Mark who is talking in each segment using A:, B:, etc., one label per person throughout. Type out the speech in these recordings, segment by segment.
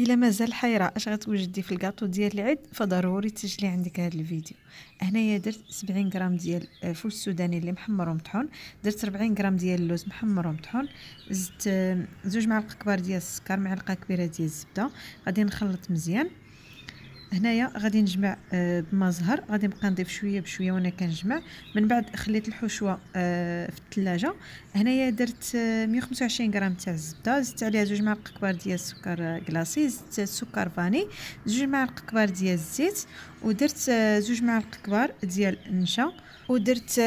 A: الا مازال حيره اش غتوجدي في الكاطو ديال العيد فضروري تسجلي عندك هذا الفيديو. هنايا درت 70 غرام ديال فول السوداني اللي محمر ومطحون، درت 40 غرام ديال اللوز محمر ومطحون، زدت 2 معالق كبار ديال السكر، معلقه كبيره ديال الزبده. غادي نخلط مزيان. هنايا غادي نجمع بما زهر، غادي نبقى نضيف شويه بشويه وانا كنجمع. من بعد خليت الحشوه في الثلاجه. هنايا درت 125 غرام تاع الزبده، زدت عليها 2 معالق كبار ديال السكر كلاصي، زدت السكر فاني، 2 معالق كبار ديال الزيت، ودرت 2 معالق كبار ديال النشا، ودرت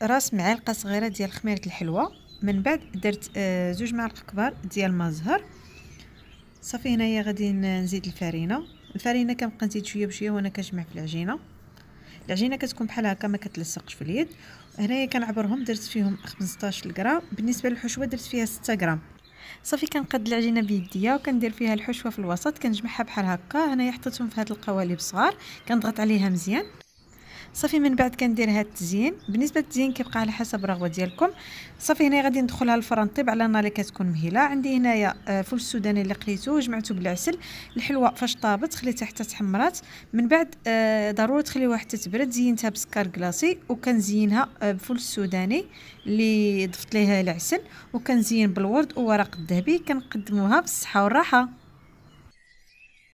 A: راس معلقه صغيره ديال خميره الحلوه. من بعد درت 2 معالق كبار ديال الماء زهر. صافي هنايا غادي نزيد الفرينه كنبقى نزيد شويه بشويه وانا كنجمع في العجينه كتكون بحال هكا ما كتلصقش في اليد. هنايا كنعبرهم، درت فيهم 15 غرام. بالنسبه للحشوه درت فيها 6 غرام. صافي كنقاد العجينه بيديا وكندير فيها الحشوه في الوسط، كنجمعها بحال هكا. هنايا حطيتهم في هاد القوالب صغار، كنضغط عليها مزيان. صافي من بعد كندير هاد التزيين. بالنسبه للتزيين كيبقى على حسب الرغبه ديالكم. صافي هنا غادي ندخلها للفران طيب على نار اللي كتكون مهيله. عندي هنايا فول السوداني اللي قليته وجمعته بالعسل. الحلوه فاش طابت خليتها حتى تحمرات. من بعد ضروري تخليوها حتى تبرد. زينتها بسكر كلاصي وكنزينها بفول السوداني اللي ضفت ليها العسل، وكنزين بالورد وورق الذهبي. كنقدموها بالصحه والراحه.